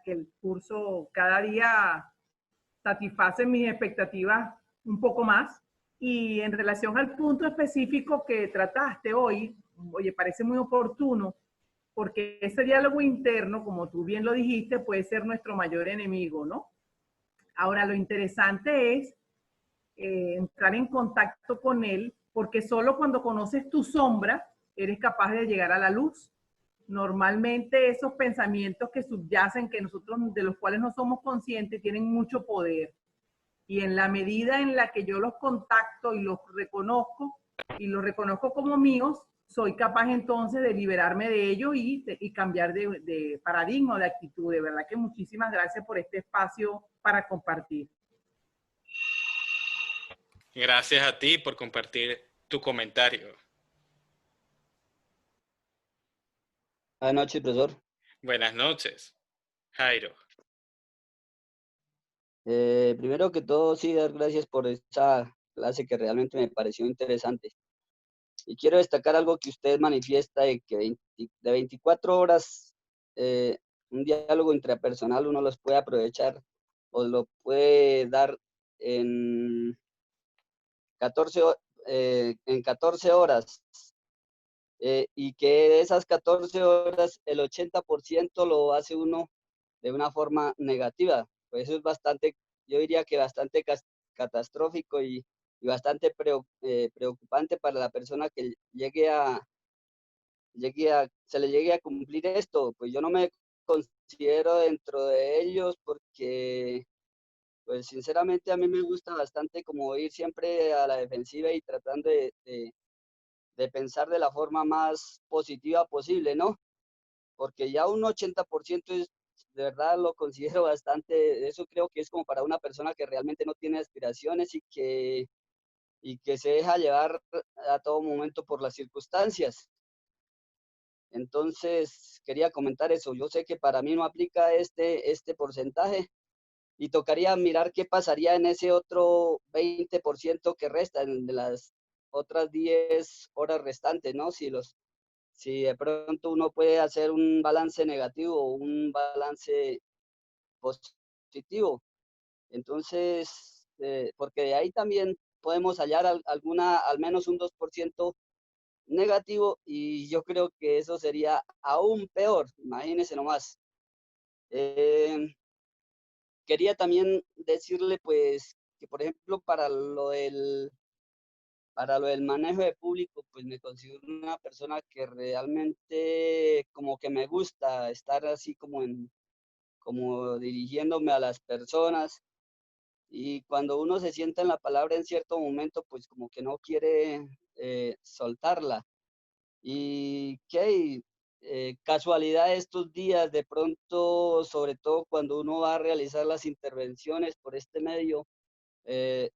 el curso cada día satisfacen mis expectativas un poco más. Y en relación al punto específico que trataste hoy, oye, parece muy oportuno, porque ese diálogo interno, como tú bien lo dijiste, puede ser nuestro mayor enemigo, ¿no? Ahora, lo interesante es entrar en contacto con él, porque solo cuando conoces tu sombra eres capaz de llegar a la luz. Normalmente esos pensamientos que subyacen, que nosotros, de los cuales no somos conscientes, tienen mucho poder. Y en la medida en la que yo los contacto y los reconozco como míos, soy capaz entonces de liberarme de ellos y cambiar de paradigma, de actitud. De verdad que muchísimas gracias por este espacio para compartir. Gracias a ti por compartir tu comentario. Buenas noches, profesor. Buenas noches, Jairo. Primero que todo, sí, dar gracias por esta clase que realmente me pareció interesante. Y quiero destacar algo que usted manifiesta de que de 24 horas, un diálogo intrapersonal uno los puede aprovechar o lo puede dar en 14 horas. Y que de esas 14 horas, el 80% lo hace uno de una forma negativa. Pues eso es bastante, yo diría que bastante catastrófico y bastante preocupante para la persona que se le llegue a cumplir esto. Pues yo no me considero dentro de ellos porque, pues sinceramente a mí me gusta bastante como ir siempre a la defensiva y tratando de pensar de la forma más positiva posible, ¿no? Porque ya un 80% es, de verdad lo considero bastante, eso creo que es como para una persona que realmente no tiene aspiraciones y que se deja llevar a todo momento por las circunstancias. Entonces, quería comentar eso. Yo sé que para mí no aplica este porcentaje y tocaría mirar qué pasaría en ese otro 20% que resta, de las otras 10 horas restantes, ¿no? Si de pronto uno puede hacer un balance negativo o un balance positivo. Entonces, porque de ahí también podemos hallar al menos un 2% negativo y yo creo que eso sería aún peor, imagínense nomás. Quería también decirle pues que por ejemplo para lo del manejo de público, pues me considero una persona que realmente como que me gusta estar así como dirigiéndome a las personas y cuando uno se sienta en la palabra en cierto momento, pues como que no quiere soltarla. Y qué casualidad estos días, de pronto, sobre todo cuando uno va a realizar las intervenciones por este medio, eh,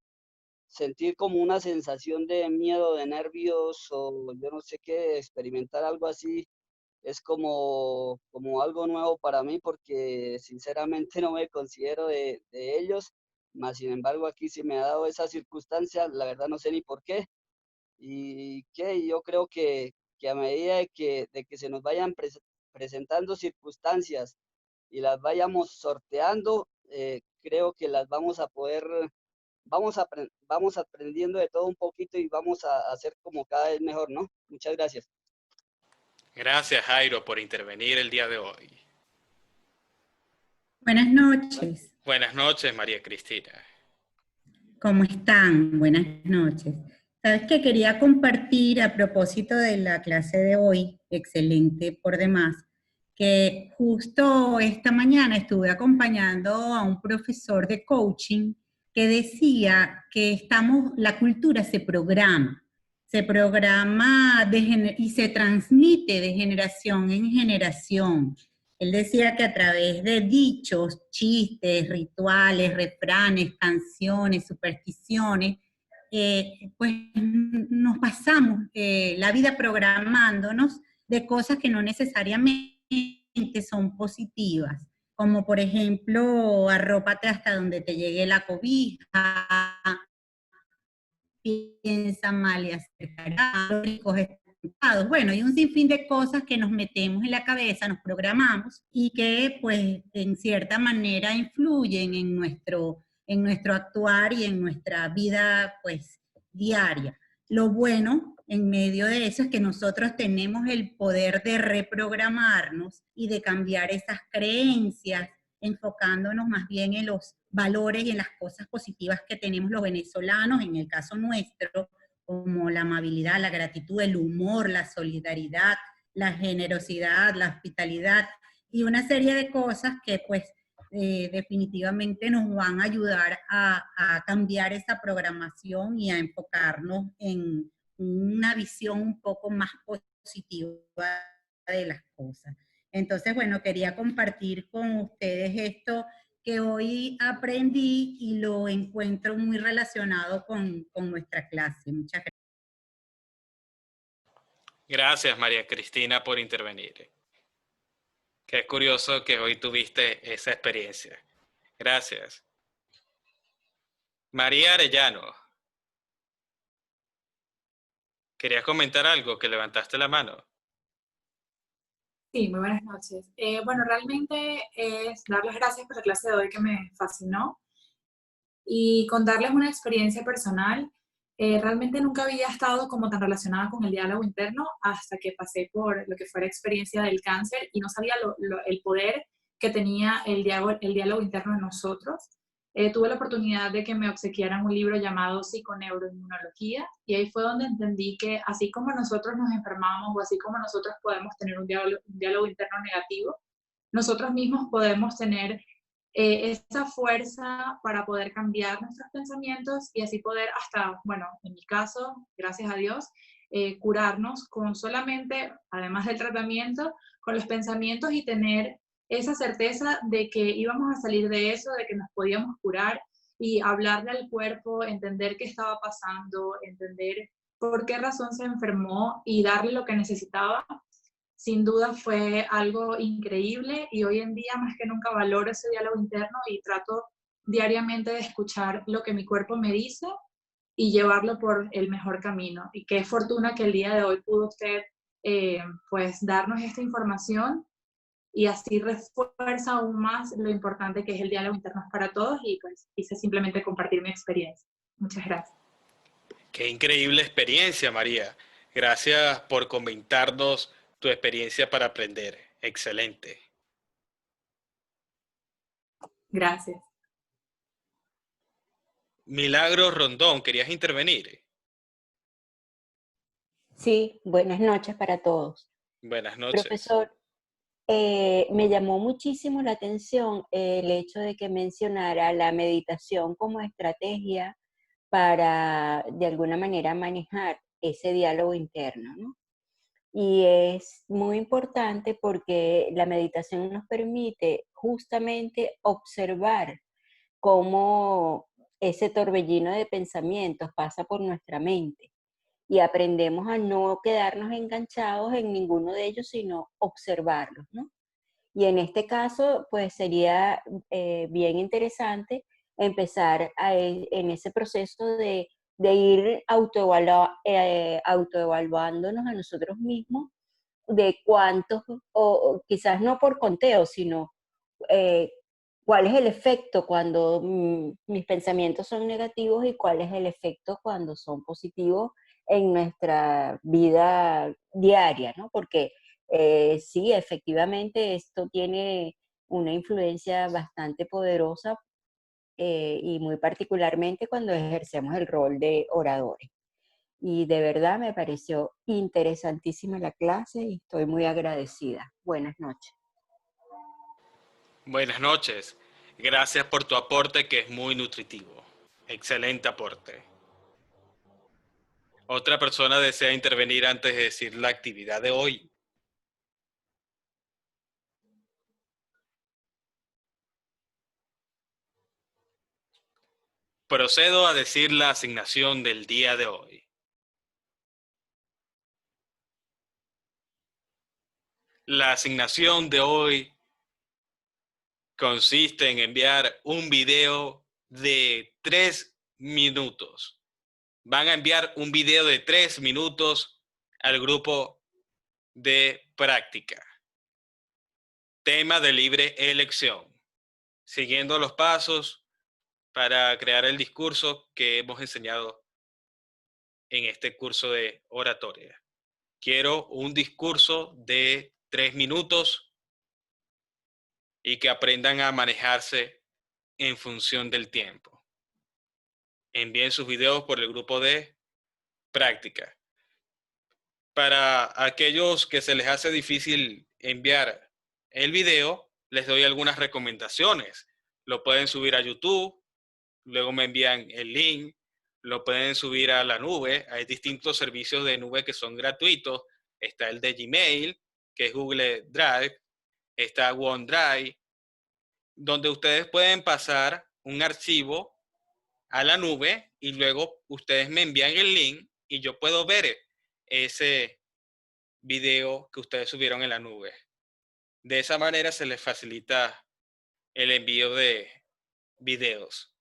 sentir como una sensación de miedo, de nervios o yo no sé qué, experimentar algo así, es como algo nuevo para mí porque sinceramente no me considero de ellos, más sin embargo aquí sí me ha dado esa circunstancia, la verdad no sé ni por qué, y que yo creo que a medida de que se nos vayan presentando circunstancias y las vayamos sorteando, creo que las vamos a poder vamos aprendiendo de todo un poquito y vamos a hacer como cada vez mejor, ¿no? Muchas gracias. Gracias, Jairo, por intervenir el día de hoy. Buenas noches. Buenas noches, María Cristina. ¿Cómo están? Buenas noches. Sabes que quería compartir a propósito de la clase de hoy, excelente por demás, que justo esta mañana estuve acompañando a un profesor de coaching que decía que la cultura se programa y se transmite de generación en generación. Él decía que a través de dichos, chistes, rituales, refranes, canciones, supersticiones, pues nos pasamos la vida programándonos de cosas que no necesariamente son positivas, como por ejemplo, arrópate hasta donde te llegue la cobija, piensa mal y acertará, los ricos están. Bueno, hay un sinfín de cosas que nos metemos en la cabeza, nos programamos y que pues en cierta manera influyen en en nuestro actuar y en nuestra vida pues diaria. Lo bueno en medio de eso es que nosotros tenemos el poder de reprogramarnos y de cambiar esas creencias, enfocándonos más bien en los valores y en las cosas positivas que tenemos los venezolanos, en el caso nuestro, como la amabilidad, la gratitud, el humor, la solidaridad, la generosidad, la hospitalidad y una serie de cosas que pues definitivamente nos van a ayudar a cambiar esa programación y a enfocarnos en una visión un poco más positiva de las cosas. Entonces, bueno, quería compartir con ustedes esto que hoy aprendí y lo encuentro muy relacionado con nuestra clase. Muchas gracias. Gracias, María Cristina, por intervenir. Qué curioso que hoy tuviste esa experiencia. Gracias. María Arellano. ¿Querías comentar algo? Que levantaste la mano. Sí, muy buenas noches. Bueno, realmente es dar las gracias por la clase de hoy que me fascinó y contarles una experiencia personal. Realmente nunca había estado como tan relacionada con el diálogo interno hasta que pasé por lo que fue la experiencia del cáncer y no sabía el poder que tenía el diálogo interno en nosotros. Tuve la oportunidad de que me obsequiaran un libro llamado Psiconeuroinmunología y ahí fue donde entendí que así como nosotros nos enfermamos o así como nosotros podemos tener un diálogo interno negativo, nosotros mismos podemos tener esa fuerza para poder cambiar nuestros pensamientos y así poder hasta, bueno, en mi caso, gracias a Dios, curarnos con solamente, además del tratamiento, con los pensamientos y tener esa certeza de que íbamos a salir de eso, de que nos podíamos curar y hablarle al cuerpo, entender qué estaba pasando, entender por qué razón se enfermó y darle lo que necesitaba. Sin duda fue algo increíble y hoy en día más que nunca valoro ese diálogo interno y trato diariamente de escuchar lo que mi cuerpo me dice y llevarlo por el mejor camino. Y qué fortuna que el día de hoy pudo usted pues darnos esta información y así refuerza aún más lo importante que es el diálogo interno para todos y pues quise simplemente compartir mi experiencia. Muchas gracias. Qué increíble experiencia, María. Gracias por comentarnos tu experiencia para aprender. Excelente. Gracias. Milagro Rondón, ¿querías intervenir? Sí, buenas noches para todos. Buenas noches. Profesor, me llamó muchísimo la atención el hecho de que mencionara la meditación como estrategia para, de alguna manera, manejar ese diálogo interno, ¿no? Y es muy importante porque la meditación nos permite justamente observar cómo ese torbellino de pensamientos pasa por nuestra mente y aprendemos a no quedarnos enganchados en ninguno de ellos, sino observarlos, ¿no? Y en este caso, pues sería bien interesante empezar en ese proceso de ir autoevaluándonos a nosotros mismos de cuántos, o quizás no por conteo, sino eh, cuál es el efecto cuando mis pensamientos son negativos y cuál es el efecto cuando son positivos en nuestra vida diaria, ¿no? Porque sí, efectivamente esto tiene una influencia bastante poderosa y muy particularmente cuando ejercemos el rol de oradores. Y de verdad me pareció interesantísima la clase y estoy muy agradecida. Buenas noches. Buenas noches. Gracias por tu aporte que es muy nutritivo. Excelente aporte. ¿Otra persona desea intervenir antes de decir la actividad de hoy? Procedo a decir la asignación del día de hoy. La asignación de hoy consiste en enviar un video de 3 minutos. Van a enviar un video de 3 minutos al grupo de práctica. Tema de libre elección. Siguiendo los pasos, para crear el discurso que hemos enseñado en este curso de oratoria. Quiero un discurso de 3 minutos y que aprendan a manejarse en función del tiempo. Envíen sus videos por el grupo de práctica. Para aquellos que se les hace difícil enviar el video, les doy algunas recomendaciones. Lo pueden subir a YouTube, luego me envían el link, lo pueden subir a la nube. Hay distintos servicios de nube que son gratuitos. Está el de Gmail, que es Google Drive, está OneDrive, donde ustedes pueden pasar un archivo a la nube y luego ustedes me envían el link y yo puedo ver ese video que ustedes subieron en la nube. De esa manera se les facilita el envío de videos.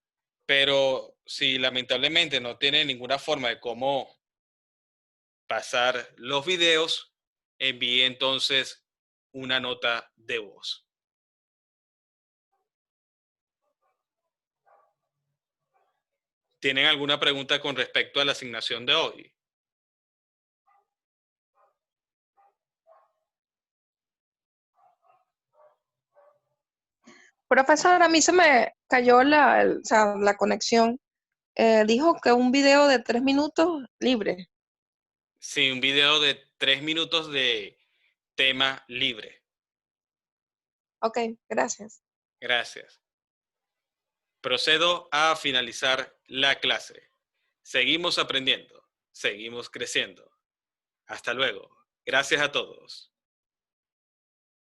Pero si lamentablemente no tienen ninguna forma de cómo pasar los videos, envíe entonces una nota de voz. ¿Tienen alguna pregunta con respecto a la asignación de hoy? Profesor, a mí se me cayó la conexión. Dijo que un video de 3 minutos libre. Sí, un video de 3 minutos de tema libre. Ok, gracias. Gracias. Procedo a finalizar la clase. Seguimos aprendiendo, seguimos creciendo. Hasta luego. Gracias a todos.